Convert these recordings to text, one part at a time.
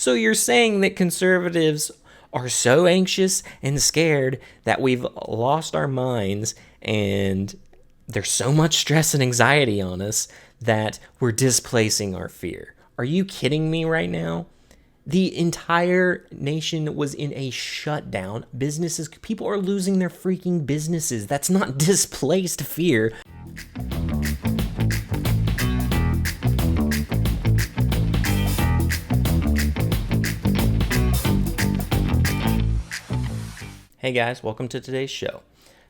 So you're saying that conservatives are so anxious and scared that we've lost our minds and there's so much stress and anxiety on us that we're displacing our fear. Are you kidding me right now? The entire nation was in a shutdown. Businesses, people are losing their freaking businesses. That's not displaced fear. Hey guys, welcome to today's show.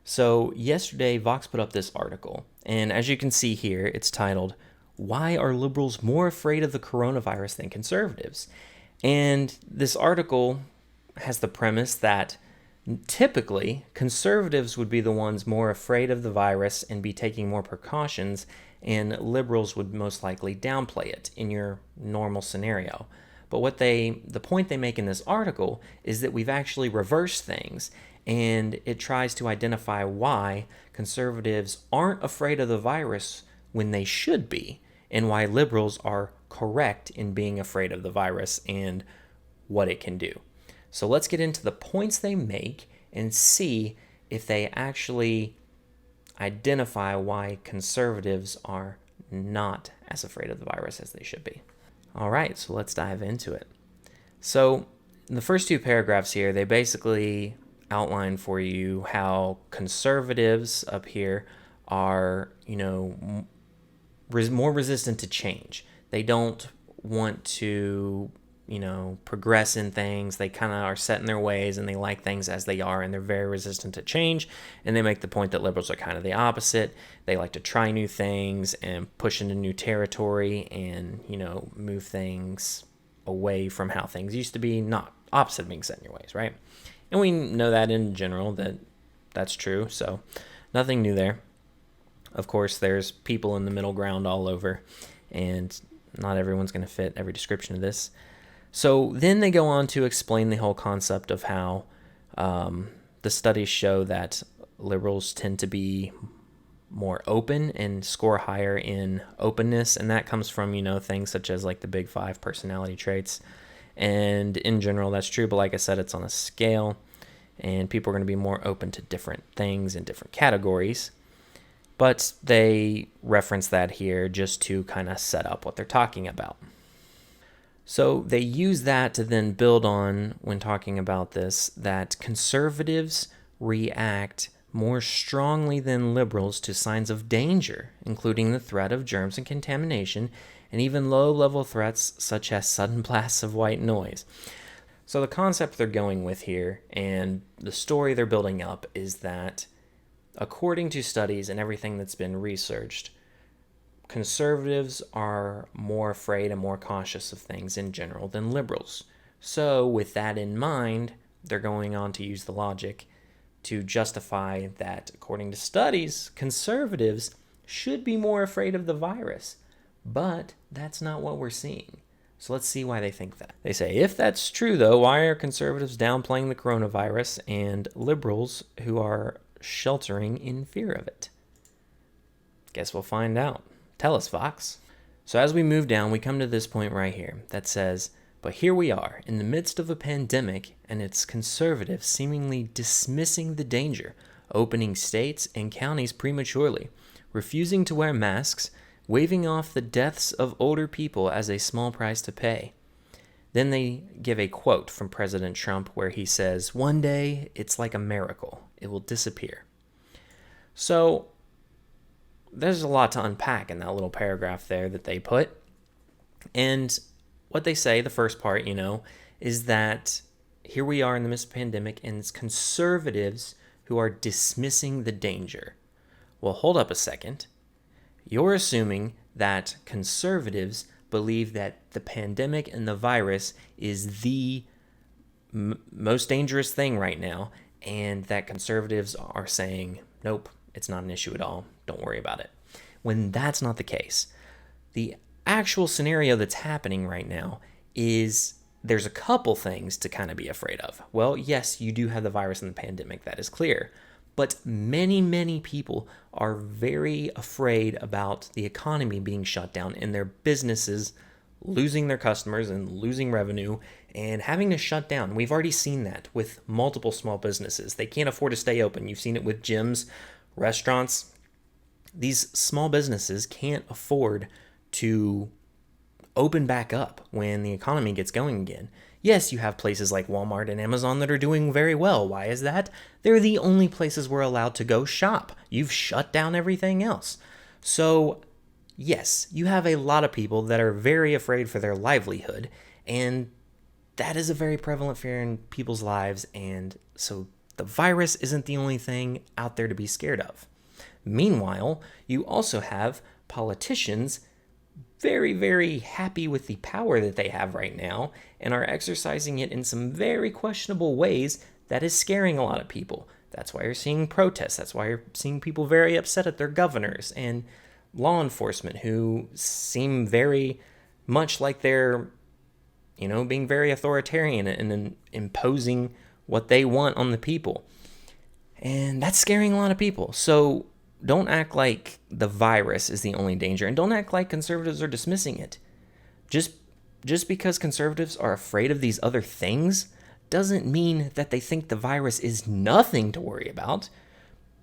So, yesterday, Vox put up this article, and as you can see here, it's titled, "Why Are Liberals More Afraid of the Coronavirus Than Conservatives?" And this article has the premise that typically conservatives would be the ones more afraid of the virus and be taking more precautions, and liberals would most likely downplay it in your normal scenario. But the point they make in this article is that we've actually reversed things, and it tries to identify why conservatives aren't afraid of the virus when they should be, and why liberals are correct in being afraid of the virus and what it can do. So let's get into the points they make and see if they actually identify why conservatives are not as afraid of the virus as they should be. All right, so let's dive into it. So, in the first two paragraphs here, they basically outline for you how conservatives up here are, more resistant to change. They don't want to, progress in things. They kind of are set in their ways and they like things as they are, and they're very resistant to change. And they make the point that liberals are kind of the opposite. They like to try new things and push into new territory and, move things away from how things used to be, not opposite of being set in your ways, right? And we know that in general that's true. So nothing new there. Of course, there's people in the middle ground all over, and not everyone's going to fit every description of this. So then they go on to explain the whole concept of how the studies show that liberals tend to be more open and score higher in openness, and that comes from, things such as like the big five personality traits. And in general, that's true, but like I said, it's on a scale, and people are going to be more open to different things in different categories. But they reference that here just to kind of set up what they're talking about. So they use that to then build on, when talking about this, that conservatives react more strongly than liberals to signs of danger, including the threat of germs and contamination, and even low-level threats such as sudden blasts of white noise. So the concept they're going with here, and the story they're building up, is that according to studies and everything that's been researched, conservatives are more afraid and more cautious of things in general than liberals. So with that in mind, they're going on to use the logic to justify that, according to studies, conservatives should be more afraid of the virus. But that's not what we're seeing. So let's see why they think that. They say, if that's true though, why are conservatives downplaying the coronavirus and liberals who are sheltering in fear of it? Guess we'll find out. Tell us, Vox. So as we move down, we come to this point right here that says, but here we are in the midst of a pandemic, and it's conservatives seemingly dismissing the danger, opening states and counties prematurely, refusing to wear masks, waving off the deaths of older people as a small price to pay. Then they give a quote from President Trump where he says, "One day, it's like a miracle. It will disappear." So there's a lot to unpack in that little paragraph there that they put. And what they say, the first part, is that here we are in the midst of a pandemic, and it's conservatives who are dismissing the danger. Well, hold up a second. You're assuming that conservatives believe that the pandemic and the virus is the most dangerous thing right now, and that conservatives are saying, nope, it's not an issue at all. Don't worry about it. When that's not the case. The actual scenario that's happening right now is there's a couple things to kind of be afraid of. Well, yes, you do have the virus and the pandemic. That is clear. But many, many people are very afraid about the economy being shut down and their businesses losing their customers and losing revenue and having to shut down. We've already seen that with multiple small businesses. They can't afford to stay open. You've seen it with gyms, restaurants. These small businesses can't afford to open back up when the economy gets going again. Yes, you have places like Walmart and Amazon that are doing very well. Why is that? They're the only places we're allowed to go shop. You've shut down everything else. So, yes, you have a lot of people that are very afraid for their livelihood, and that is a very prevalent fear in people's lives, and so the virus isn't the only thing out there to be scared of. Meanwhile, you also have politicians very, very happy with the power that they have right now and are exercising it in some very questionable ways that is scaring a lot of people. That's why you're seeing protests. That's why you're seeing people very upset at their governors and law enforcement who seem very much like they're, being very authoritarian and imposing what they want on the people. And that's scaring a lot of people. So don't act like the virus is the only danger, and don't act like conservatives are dismissing it. Just because conservatives are afraid of these other things doesn't mean that they think the virus is nothing to worry about.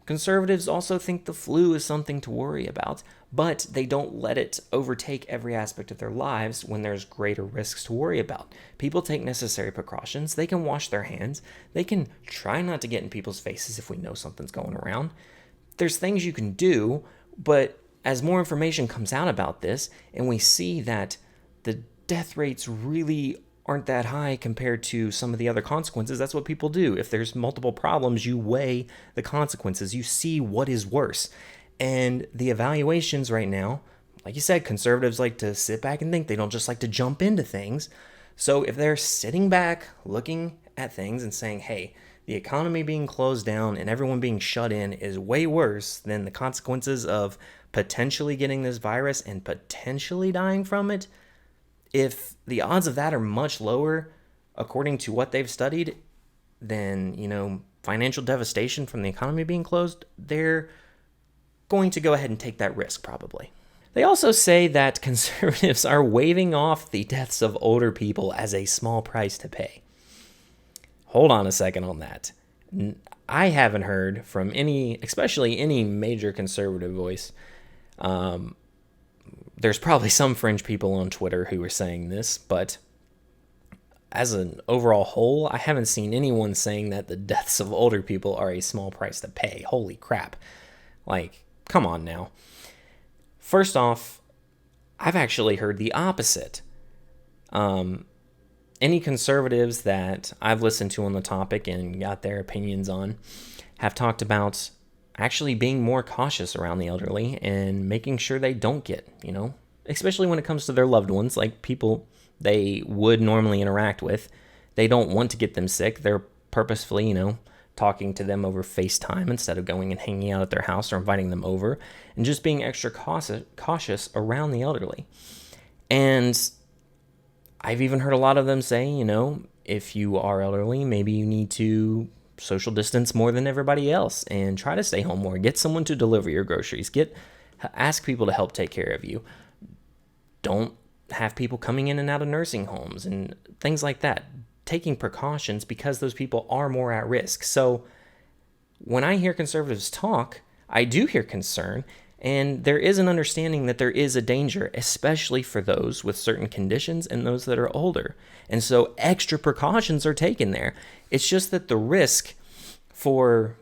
Conservatives also think the flu is something to worry about, but they don't let it overtake every aspect of their lives when there's greater risks to worry about. People take necessary precautions. They can wash their hands. They can try not to get in people's faces if we know something's going around. There's things you can do, but as more information comes out about this and we see that the death rates really aren't that high compared to some of the other consequences, that's what people do. If there's multiple problems, you weigh the consequences. You see what is worse. And the evaluations right now, like you said, conservatives like to sit back and think. They don't just like to jump into things. So if they're sitting back, looking at things and saying, hey, the economy being closed down and everyone being shut in is way worse than the consequences of potentially getting this virus and potentially dying from it, if the odds of that are much lower, according to what they've studied, than, financial devastation from the economy being closed, they're going to go ahead and take that risk probably. They also say that conservatives are waving off the deaths of older people as a small price to pay. Hold on a second on that. I haven't heard from especially any major conservative voice. There's probably some fringe people on Twitter who are saying this, but as an overall whole, I haven't seen anyone saying that the deaths of older people are a small price to pay. Holy crap. Come on now. First off, I've actually heard the opposite. Any conservatives that I've listened to on the topic and got their opinions on have talked about actually being more cautious around the elderly and making sure they don't get, especially when it comes to their loved ones, like people they would normally interact with. They don't want to get them sick. They're purposefully, talking to them over FaceTime instead of going and hanging out at their house or inviting them over, and just being extra cautious around the elderly. And I've even heard a lot of them say, if you are elderly, maybe you need to social distance more than everybody else and try to stay home more. Get someone to deliver your groceries. Ask people to help take care of you. Don't have people coming in and out of nursing homes and things like that. Taking precautions because those people are more at risk. So when I hear conservatives talk, I do hear concern. And there is an understanding that there is a danger, especially for those with certain conditions and those that are older. And so extra precautions are taken there. It's just that the risk for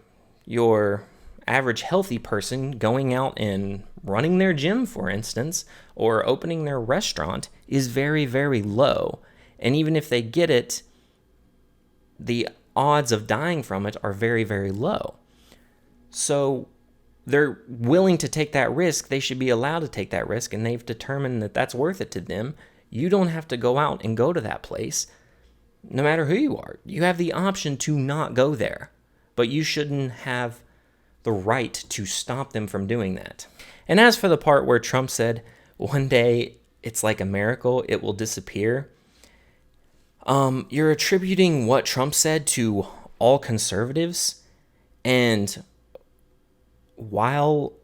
your average healthy person going out and running their gym, for instance, or opening their restaurant is very, very low. And even if they get it, the odds of dying from it are very, very low. So they're willing to take that risk. They should be allowed to take that risk, and they've determined that that's worth it to them. You don't have to go out and go to that place, no matter who you are. You have the option to not go there, but you shouldn't have the right to stop them from doing that. And as for the part where Trump said, one day it's like a miracle, it will disappear, you're attributing what Trump said to all conservatives, and while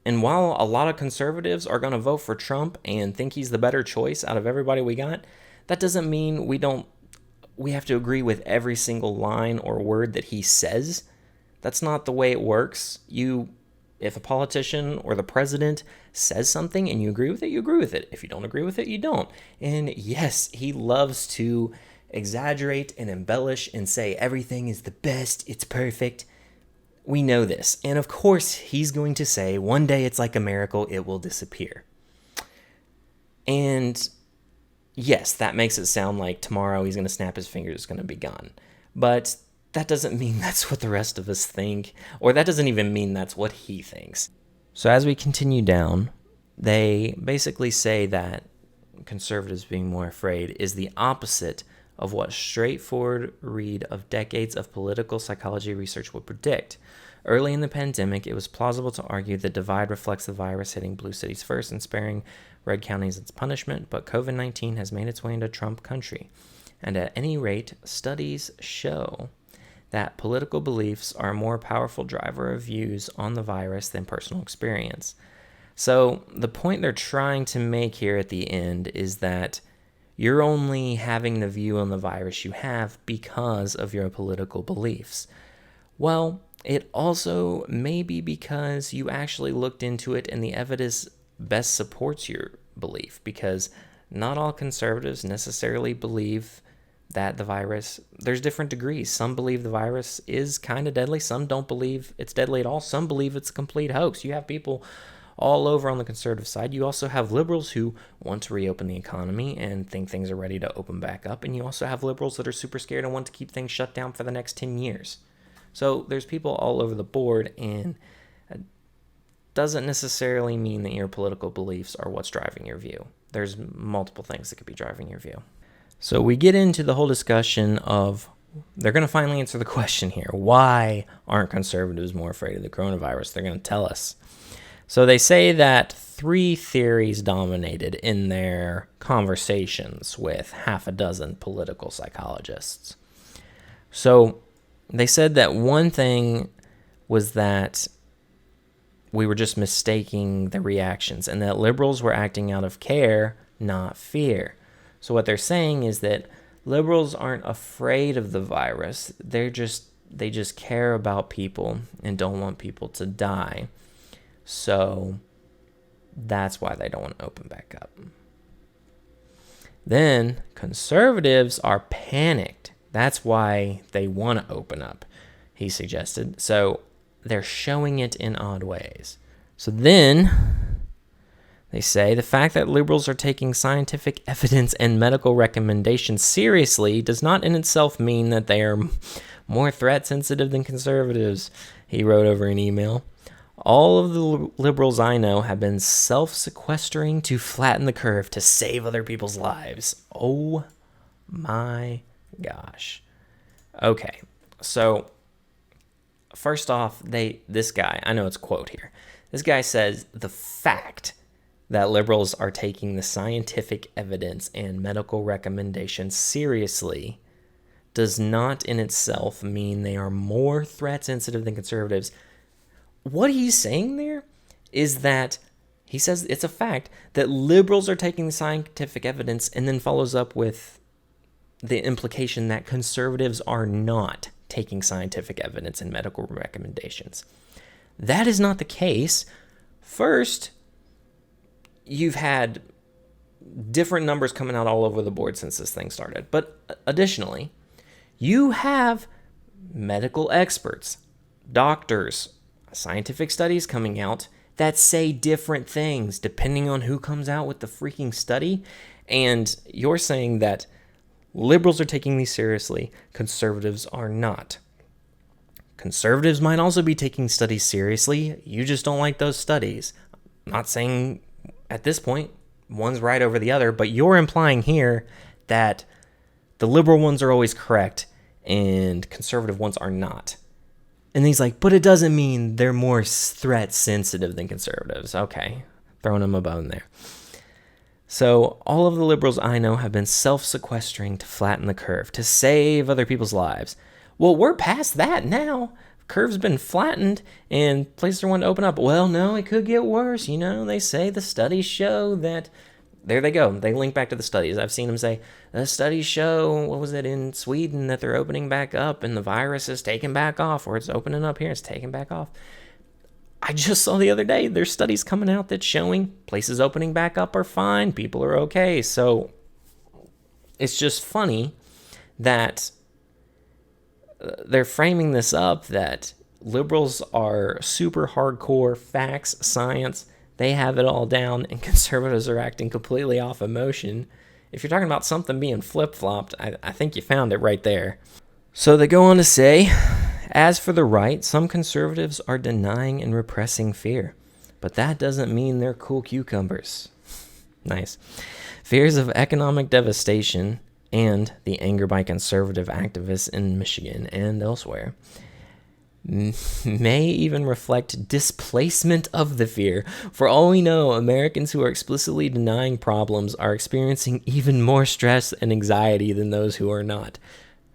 And while a lot of conservatives are going to vote for Trump and think he's the better choice out of everybody we got, that doesn't mean we have to agree with every single line or word that he says. That's not the way it works. If a politician or the president says something and you agree with it, you agree with it. If you don't agree with it, you don't. And yes, he loves to exaggerate and embellish and say everything is the best, it's perfect. We know this. And of course, he's going to say, one day it's like a miracle, it will disappear. And yes, that makes it sound like tomorrow he's going to snap his fingers, it's going to be gone. But that doesn't mean that's what the rest of us think, or that doesn't even mean that's what he thinks. So as we continue down, they basically say that conservatives being more afraid is the opposite of what straightforward read of decades of political psychology research would predict. Early in the pandemic, it was plausible to argue the divide reflects the virus hitting blue cities first and sparing red counties its punishment, but COVID-19 has made its way into Trump country. And at any rate, studies show that political beliefs are a more powerful driver of views on the virus than personal experience. So the point they're trying to make here at the end is that you're only having the view on the virus you have because of your political beliefs. Well, it also may be because you actually looked into it and the evidence best supports your belief, because not all conservatives necessarily believe that the virus, there's different degrees. Some believe the virus is kind of deadly. Some don't believe it's deadly at all. Some believe it's a complete hoax. You have people all over on the conservative side. You also have liberals who want to reopen the economy and think things are ready to open back up. And you also have liberals that are super scared and want to keep things shut down for the next 10 years. So there's people all over the board, and it doesn't necessarily mean that your political beliefs are what's driving your view. There's multiple things that could be driving your view. So we get into the whole discussion of, they're going to finally answer the question here. Why aren't conservatives more afraid of the coronavirus? They're going to tell us. So they say that 3 theories dominated in their conversations with half a dozen political psychologists. So they said that one thing was that we were just mistaking the reactions and that liberals were acting out of care, not fear. So what they're saying is that liberals aren't afraid of the virus. They just care about people and don't want people to die. So that's why they don't want to open back up. Then conservatives are panicked. That's why they want to open up, he suggested. So they're showing it in odd ways. So then they say the fact that liberals are taking scientific evidence and medical recommendations seriously does not in itself mean that they are more threat sensitive than conservatives, he wrote over an email. All of the liberals I know have been self-sequestering to flatten the curve to save other people's lives. Oh my gosh. Okay, so first off, this guy, I know it's a quote here. This guy says the fact that liberals are taking the scientific evidence and medical recommendations seriously does not in itself mean they are more threat sensitive than conservatives. What he's saying there is that he says it's a fact that liberals are taking the scientific evidence and then follows up with the implication that conservatives are not taking scientific evidence and medical recommendations. That is not the case. First, you've had different numbers coming out all over the board since this thing started. But additionally, you have medical experts, doctors, scientific studies coming out that say different things depending on who comes out with the freaking study. And you're saying that liberals are taking these seriously, conservatives are not. Conservatives might also be taking studies seriously. You just don't like those studies. I'm not saying at this point one's right over the other, but you're implying here that the liberal ones are always correct and conservative ones are not. And he's like, but it doesn't mean they're more threat sensitive than conservatives. Okay, throwing him a bone there. So all of the liberals I know have been self-sequestering to flatten the curve, to save other people's lives. Well, we're past that now. curve's been flattened and places are wanting to open up. Well, no, it could get worse. They say the studies show that. There they go. They link back to the studies. I've seen them say, the studies show, what was it, in Sweden, that they're opening back up and the virus is taking back off, or it's opening up here, it's taking back off. I just saw the other day, there's studies coming out that's showing places opening back up are fine. People are okay. So it's just funny that they're framing this up that liberals are super hardcore facts, science. They have it all down, and conservatives are acting completely off emotion. If you're talking about something being flip-flopped, I think you found it right there. So they go on to say, as for the right, some conservatives are denying and repressing fear, but that doesn't mean they're cool cucumbers. Nice. Fears of economic devastation and the anger by conservative activists in Michigan and elsewhere may even reflect displacement of the fear. For all we know, Americans who are explicitly denying problems are experiencing even more stress and anxiety than those who are not.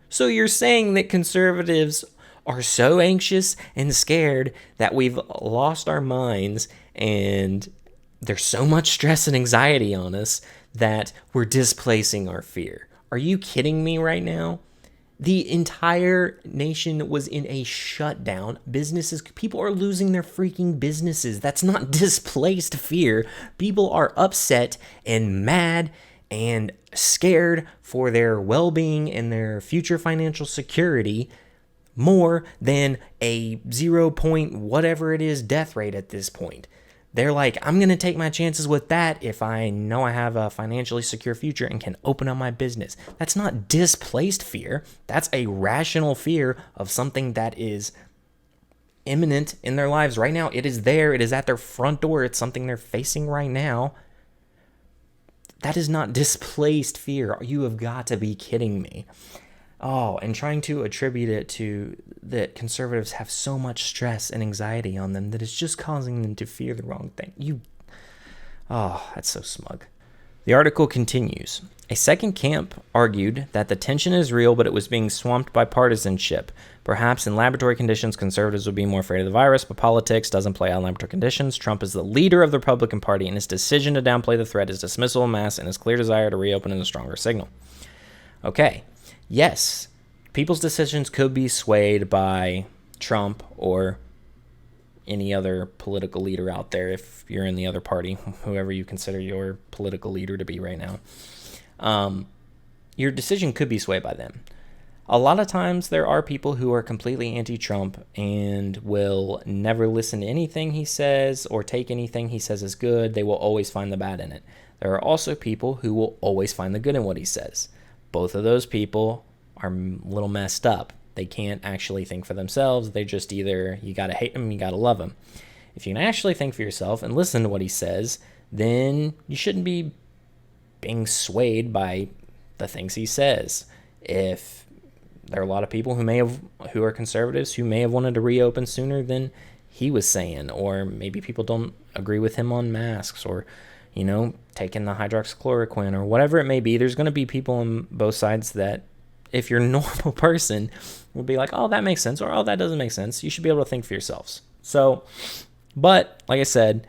So you're saying that conservatives are so anxious and scared that we've lost our minds and there's so much stress and anxiety on us that we're displacing our fear. Are you kidding me right now? The entire nation was in a shutdown. People are losing their freaking businesses. That's not displaced fear. People are upset and mad and scared for their well-being and their future financial security more than a 0 point whatever it is death rate at this point. They're like, I'm going to take my chances with that if I know I have a financially secure future and can open up my business. That's not displaced fear. That's a rational fear of something that is imminent in their lives right now. It is there. It is at their front door. It's something they're facing right now. That is not displaced fear. You have got to be kidding me. Oh, and trying to attribute it to that conservatives have so much stress and anxiety on them that it's just causing them to fear the wrong thing. That's so smug. The article continues. A second camp argued that the tension is real, but it was being swamped by partisanship. Perhaps in laboratory conditions, conservatives would be more afraid of the virus, but politics doesn't play out in laboratory conditions. Trump is the leader of the Republican Party, and his decision to downplay the threat, his dismissal of mass, and his clear desire to reopen is a stronger signal. Okay. Yes, people's decisions could be swayed by Trump or any other political leader out there if you're in the other party, whoever you consider your political leader to be right now. Your decision could be swayed by them. A lot of times there are people who are completely anti-Trump and will never listen to anything he says or take anything he says as good. They will always find the bad in it. There are also people who will always find the good in what he says. Both of those people are a little messed up. They can't actually think for themselves. They just either, you got to hate him, you got to love him. If you can actually think for yourself and listen to what he says, then you shouldn't be being swayed by the things he says. If there are a lot of people who are conservatives who may have wanted to reopen sooner than he was saying, or maybe people don't agree with him on masks or taking the hydroxychloroquine or whatever it may be. There's going to be people on both sides that if you're a normal person will be like, oh, that makes sense, or oh, that doesn't make sense. You should be able to think for yourselves. So, but like I said,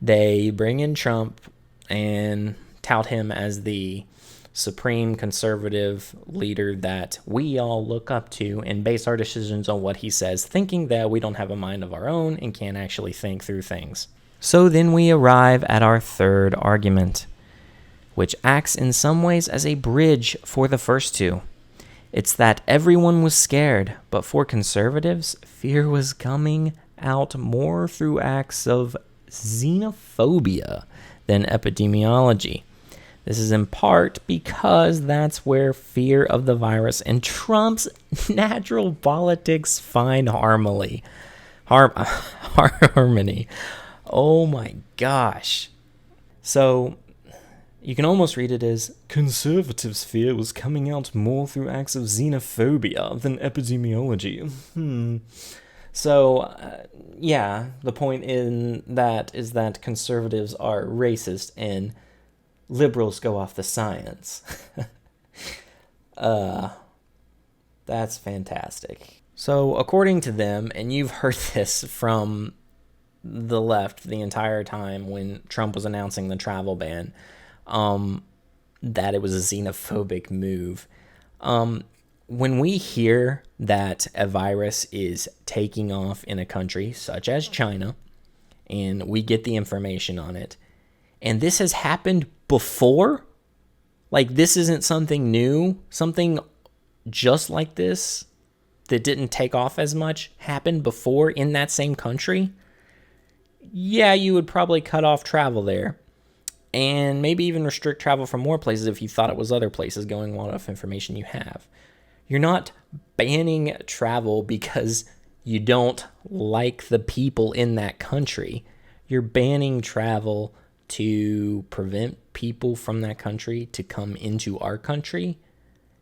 they bring in Trump and tout him as the supreme conservative leader that we all look up to and base our decisions on what he says, thinking that we don't have a mind of our own and can't actually think through things. So then we arrive at our third argument, which acts in some ways as a bridge for the first two. It's that everyone was scared, but for conservatives, fear was coming out more through acts of xenophobia than epidemiology. This is in part because that's where fear of the virus and Trump's natural politics find harmony. Harmony. Oh my gosh. So you can almost read it as conservatives' fear was coming out more through acts of xenophobia than epidemiology. So, yeah, the point in that is that conservatives are racist and liberals go off the science. That's fantastic. So, according to them, and you've heard this from the left the entire time when Trump was announcing the travel ban, that it was a xenophobic move. When we hear that a virus is taking off in a country such as China, and we get the information on it, and this has happened before, like this isn't something new, something just like this that didn't take off as much happened before in that same country, yeah, you would probably cut off travel there and maybe even restrict travel from more places if you thought it was other places going on off information you have. You're not banning travel because you don't like the people in that country. You're banning travel to prevent people from that country to come into our country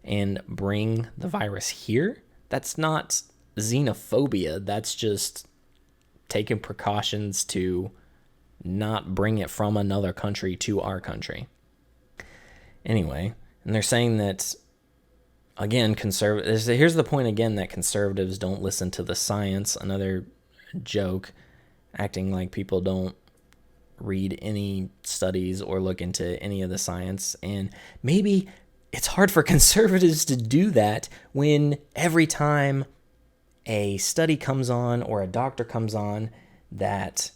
and bring the virus here. That's not xenophobia. That's just taking precautions to not bring it from another country to our country. Anyway, and they're saying that, again, conservatives, here's the point again, that conservatives don't listen to the science. Another joke, acting like people don't read any studies or look into any of the science. And maybe it's hard for conservatives to do that when every time a study comes on or a doctor comes on that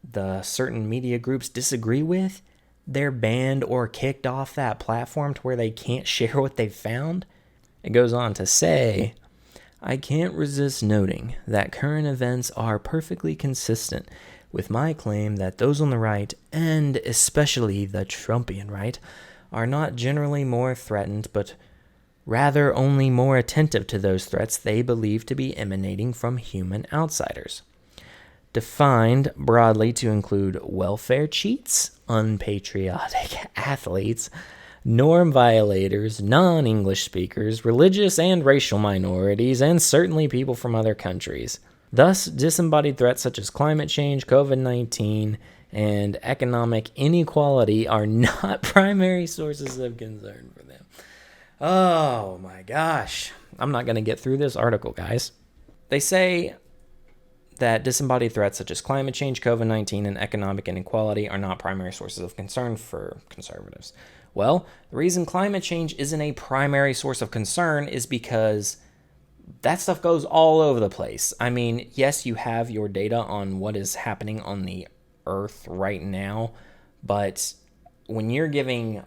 the certain media groups disagree with, they're banned or kicked off that platform to where they can't share what they've found. It goes on to say, I can't resist noting that current events are perfectly consistent with my claim that those on the right, and especially the Trumpian right, are not generally more threatened, but rather only more attentive to those threats they believe to be emanating from human outsiders. Defined broadly to include welfare cheats, unpatriotic athletes, norm violators, non-English speakers, religious and racial minorities, and certainly people from other countries. Thus, disembodied threats such as climate change, COVID-19, and economic inequality are not primary sources of concern for them. Oh my gosh. I'm not going to get through this article, guys. They say that disembodied threats such as climate change, COVID-19, and economic inequality are not primary sources of concern for conservatives. Well, the reason climate change isn't a primary source of concern is because that stuff goes all over the place. I mean, yes, you have your data on what is happening on the Earth right now, but when you're giving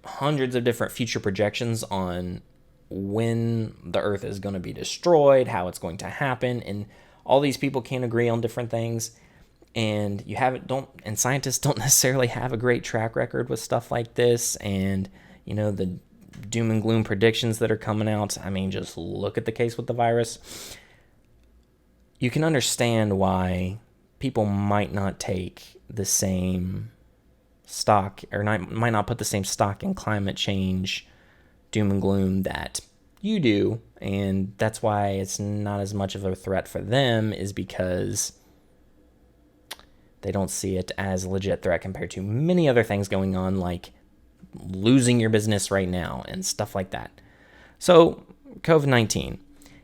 hundreds of different future projections on when the Earth is going to be destroyed, how it's going to happen, and all these people can't agree on different things, and and scientists don't necessarily have a great track record with stuff like this, and the doom and gloom predictions that are coming out. I mean, just look at the case with the virus. You can understand why people might not take the same stock, or might not put the same stock in climate change, doom and gloom that you do, and that's why it's not as much of a threat for them, is because they don't see it as a legit threat compared to many other things going on, like losing your business right now and stuff like that. So COVID-19,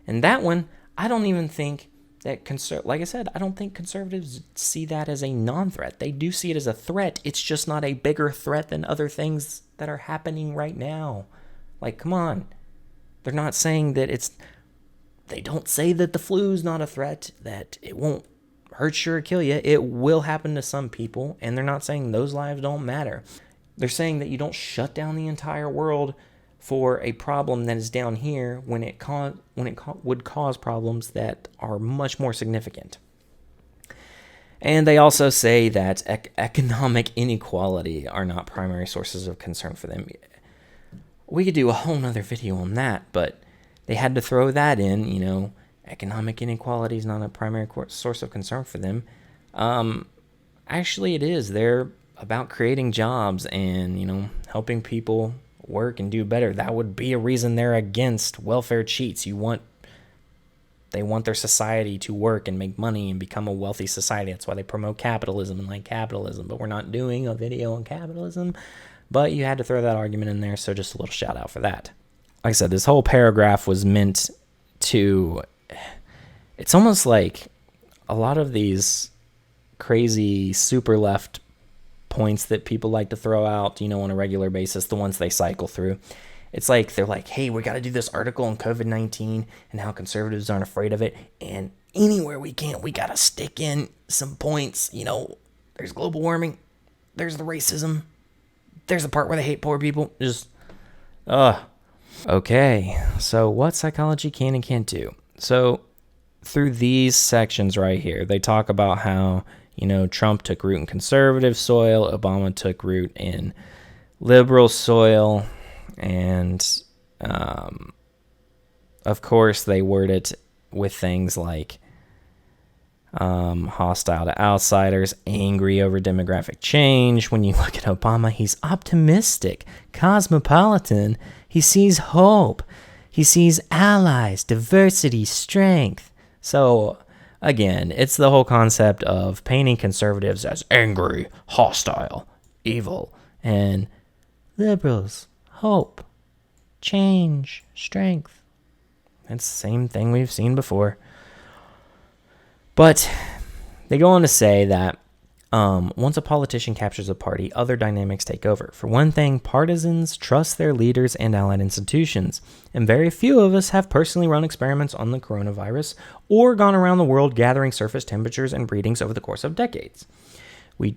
and that one, I don't even think that like I said, I don't think conservatives see that as a non-threat. They do see it as a threat. It's just not a bigger threat than other things that are happening right now. Like, come on. They're not saying that they don't say that the flu's not a threat, that it won't hurt you or kill you. It will happen to some people, and they're not saying those lives don't matter. They're saying that you don't shut down the entire world for a problem that is down here when it would cause problems that are much more significant. And they also say that economic inequality are not primary sources of concern for them. We could do a whole nother video on that, but they had to throw that in. Economic inequality is not a primary source of concern for them. Actually, it is. They're about creating jobs and, helping people work and do better. That would be a reason they're against welfare cheats. They want their society to work and make money and become a wealthy society. That's why they promote capitalism and like capitalism. But we're not doing a video on capitalism. But you had to throw that argument in there, so just a little shout out for that. Like I said, this whole paragraph was meant to, it's almost like a lot of these crazy super left points that people like to throw out, on a regular basis, the ones they cycle through. It's like they're like, hey, we got to do this article on COVID-19 and how conservatives aren't afraid of it. And anywhere we can, we got to stick in some points. There's global warming. There's the racism. There's the part where they hate poor people. Okay, so what psychology can and can't do. So through these sections right here, they talk about how, Trump took root in conservative soil, Obama took root in liberal soil, and of course they word it with things like hostile to outsiders, angry over demographic change. When you look at Obama, he's optimistic, cosmopolitan. He sees hope. He sees allies, diversity, strength. So, again, it's the whole concept of painting conservatives as angry, hostile, evil, and liberals, hope, change, strength. It's the same thing we've seen before. But they go on to say that once a politician captures a party, other dynamics take over. For one thing, partisans trust their leaders and allied institutions, and very few of us have personally run experiments on the coronavirus or gone around the world gathering surface temperatures and readings over the course of decades. We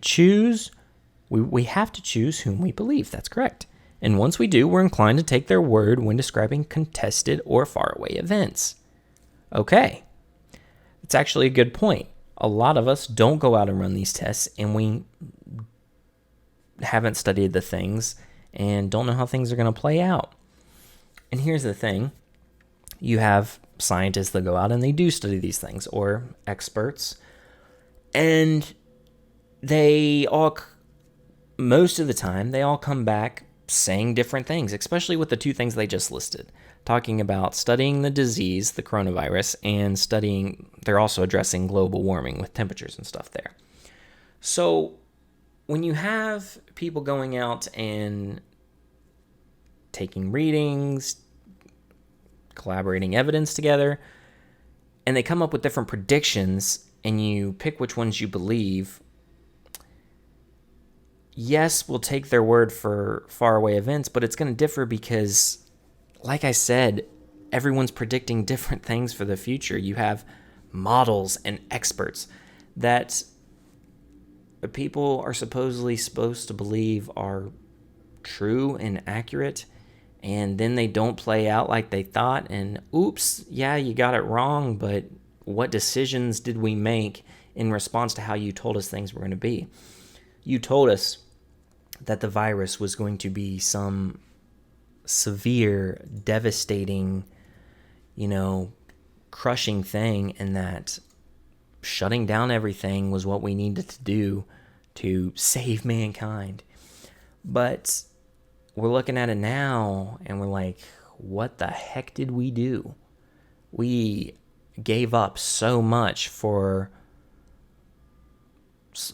have to choose whom we believe. That's correct. And once we do, we're inclined to take their word when describing contested or faraway events. Okay. It's actually a good point. A lot of us don't go out and run these tests, and we haven't studied the things and don't know how things are going to play out. And here's the thing. You have scientists that go out and they do study these things, or experts, and most of the time, they all come back saying different things, especially with the two things they just listed. Talking about studying the disease, the coronavirus, and they're also addressing global warming with temperatures and stuff there. So when you have people going out and taking readings, collaborating evidence together, and they come up with different predictions, and you pick which ones you believe, yes, we'll take their word for faraway events, but it's going to differ because, like I said, everyone's predicting different things for the future. You have models and experts that people are supposed to believe are true and accurate, and then they don't play out like they thought, and oops, yeah, you got it wrong, but what decisions did we make in response to how you told us things were going to be? You told us that the virus was going to be some severe, devastating, crushing thing, and that shutting down everything was what we needed to do to save mankind. But we're looking at it now, and we're like, what the heck did we do? We gave up so much for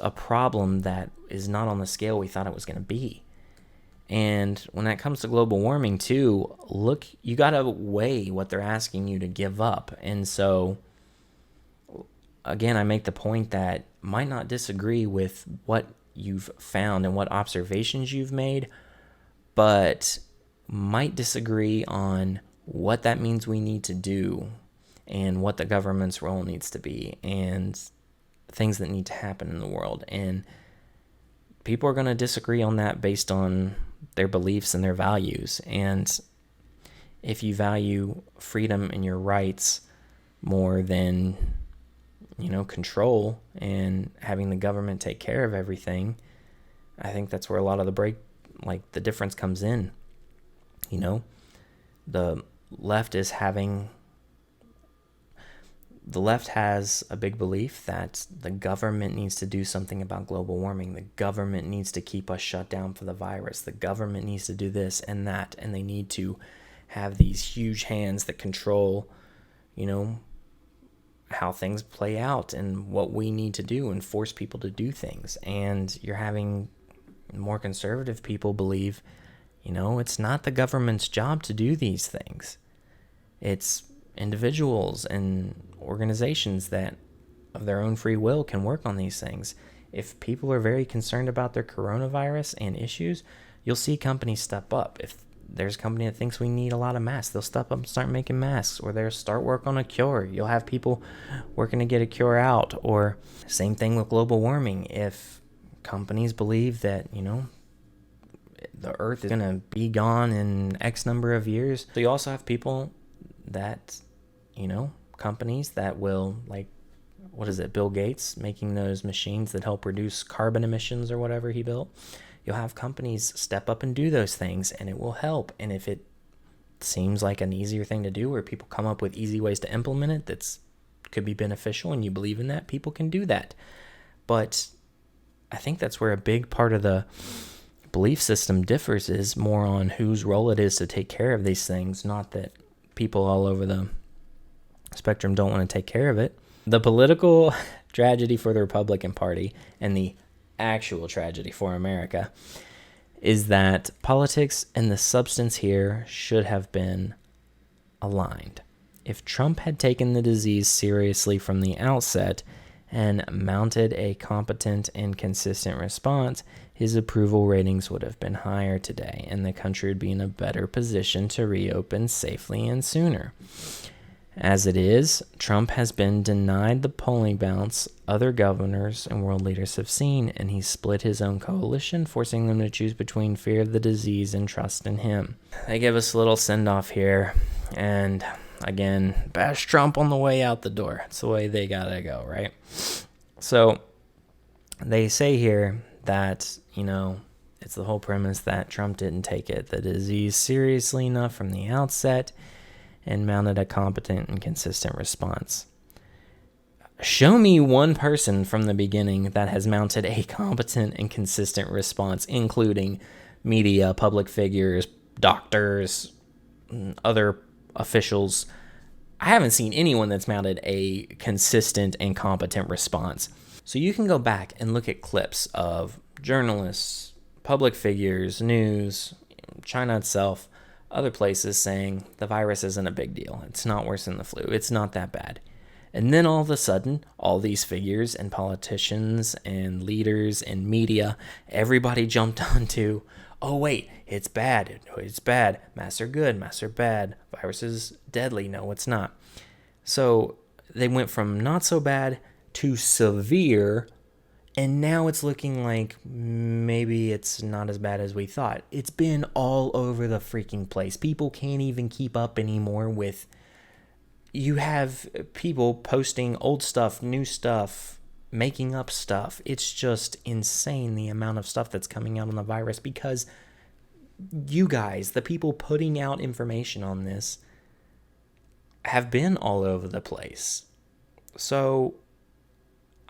a problem that is not on the scale we thought it was going to be. And when that comes to global warming too, look, you got to weigh what they're asking you to give up. And so, again, I make the point that might not disagree with what you've found and what observations you've made, but might disagree on what that means we need to do and what the government's role needs to be and things that need to happen in the world. And people are going to disagree on that based on their beliefs and their values. And if you value freedom and your rights more than, control and having the government take care of everything, I think that's where a lot of the difference comes in. The left has a big belief that the government needs to do something about global warming. The government needs to keep us shut down for the virus. The government needs to do this and that, and they need to have these huge hands that control, how things play out and what we need to do and force people to do things. And you're having more conservative people believe, it's not the government's job to do these things. It's individuals and organizations that of their own free will can work on these things. If people are very concerned about their coronavirus and issues, you'll see companies step up. If there's a company that thinks we need a lot of masks, they'll step up and start making masks, or they'll start work on a cure. You'll have people working to get a cure out. Or same thing with global warming. If companies believe that, the earth is going to be gone in X number of years. So you also have people that, companies that will, like, what is it, Bill Gates making those machines that help reduce carbon emissions or whatever he built. You'll have companies step up and do those things, and it will help. And if it seems like an easier thing to do, where people come up with easy ways to implement it that's could be beneficial and you believe in that, people can do that. But I think that's where a big part of the belief system differs, is more on whose role it is to take care of these things, not that people all over the spectrum don't want to take care of it. The political tragedy for the Republican Party and the actual tragedy for America is that politics and the substance here should have been aligned. If Trump had taken the disease seriously from the outset and mounted a competent and consistent response, his approval ratings would have been higher today, and the country would be in a better position to reopen safely and sooner. As it is, Trump has been denied the polling bounce other governors and world leaders have seen, and he's split his own coalition, forcing them to choose between fear of the disease and trust in him. They give us a little send-off here, and again, bash Trump on the way out the door. It's the way they gotta go, right? So they say here that, it's the whole premise that Trump didn't take the disease seriously enough from the outset and mounted a competent and consistent response. Show me one person from the beginning that has mounted a competent and consistent response, including media, public figures, doctors, other officials. I haven't seen anyone that's mounted a consistent and competent response. So you can go back and look at clips of journalists, public figures, news, China itself, other places saying the virus isn't a big deal. It's not worse than the flu. It's not that bad. And then all of a sudden, all these figures and politicians and leaders and media, everybody jumped onto, oh wait, it's bad. It's bad. Masks are good. Masks are bad. Virus is deadly. No, it's not. So they went from not so bad to severe, and now it's looking like maybe it's not as bad as we thought. It's been all over the freaking place. People can't even keep up anymore with... You have people posting old stuff, new stuff, making up stuff. It's just insane the amount of stuff that's coming out on the virus, because you guys, the people putting out information on this, have been all over the place. So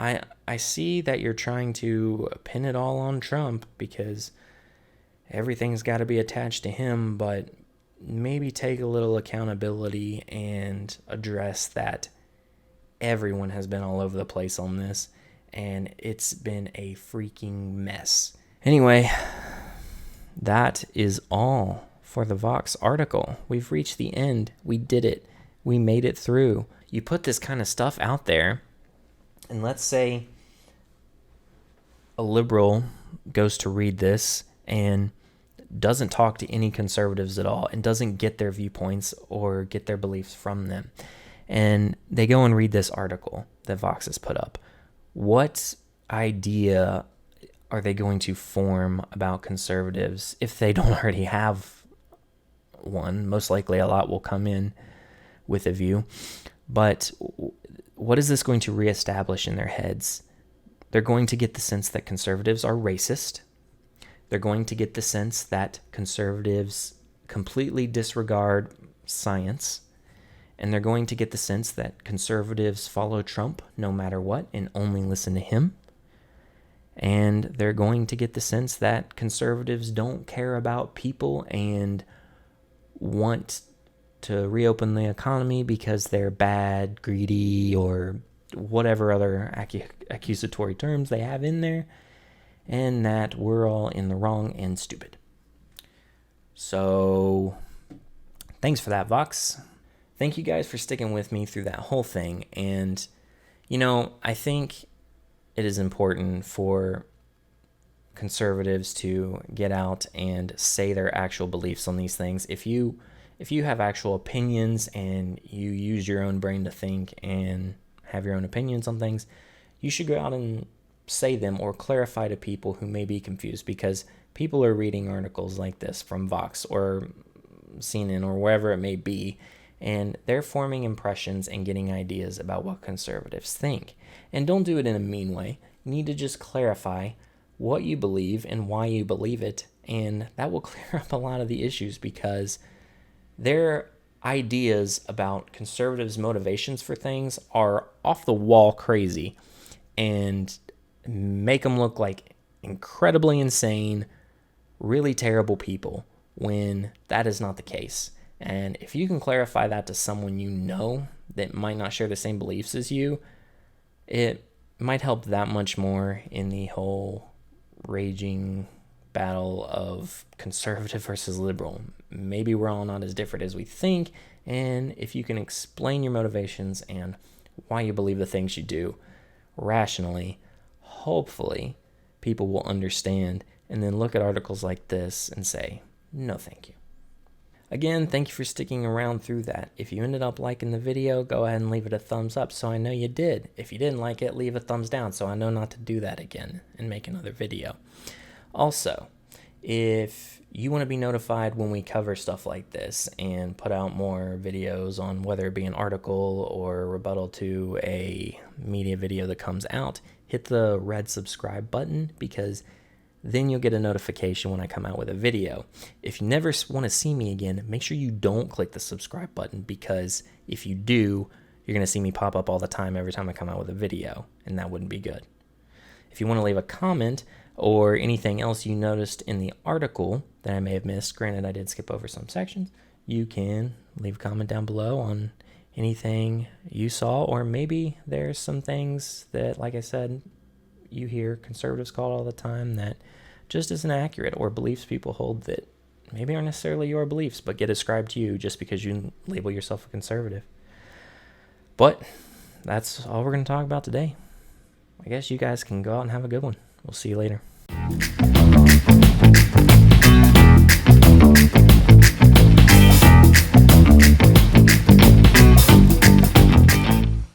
I see that you're trying to pin it all on Trump because everything's got to be attached to him, but maybe take a little accountability and address that everyone has been all over the place on this, and it's been a freaking mess. Anyway, that is all for the Vox article. We've reached the end. We did it. We made it through. You put this kind of stuff out there, and let's say a liberal goes to read this and doesn't talk to any conservatives at all and doesn't get their viewpoints or get their beliefs from them. And they go and read this article that Vox has put up. What idea are they going to form about conservatives if they don't already have one? Most likely a lot will come in with a view. But what is this going to reestablish in their heads? They're going to get the sense that conservatives are racist. They're going to get the sense that conservatives completely disregard science. And they're going to get the sense that conservatives follow Trump no matter what and only listen to him. And they're going to get the sense that conservatives don't care about people and want to reopen the economy because they're bad, greedy, or whatever other accusatory terms they have in there, and that we're all in the wrong and stupid. So, thanks for that, Vox. thank you guys for sticking with me through that whole thing. And, I think it is important for conservatives to get out and say their actual beliefs on these things. If you have actual opinions and you use your own brain to think and have your own opinions on things, you should go out and say them or clarify to people who may be confused, because people are reading articles like this from Vox or CNN or wherever it may be, and they're forming impressions and getting ideas about what conservatives think. And don't do it in a mean way. You need to just clarify what you believe and why you believe it, and that will clear up a lot of the issues, because their ideas about conservatives' motivations for things are off the wall crazy and make them look like incredibly insane, really terrible people, when that is not the case. And if you can clarify that to someone that might not share the same beliefs as you, it might help that much more in the whole raging battle of conservative versus liberal. Maybe we're all not as different as we think, and if you can explain your motivations and why you believe the things you do rationally, hopefully people will understand and then look at articles like this and say, no thank you. Again, thank you for sticking around through that. If you ended up liking the video, go ahead and leave it a thumbs up so I know you did. If you didn't like it, leave a thumbs down so I know not to do that again and make another video. Also, if you want to be notified when we cover stuff like this and put out more videos on whether it be an article or a rebuttal to a media video that comes out, hit the red subscribe button, because then you'll get a notification when I come out with a video. If you never want to see me again, make sure you don't click the subscribe button, because if you do, you're going to see me pop up all the time every time I come out with a video, and that wouldn't be good. If you want to leave a comment or anything else you noticed in the article that I may have missed, granted I did skip over some sections, you can leave a comment down below on anything you saw, or maybe there's some things that, like I said, you hear conservatives called all the time that just isn't accurate, or beliefs people hold that maybe aren't necessarily your beliefs but get ascribed to you just because you label yourself a conservative. But that's all we're going to talk about today. I guess you guys can go out and have a good one. We'll see you later.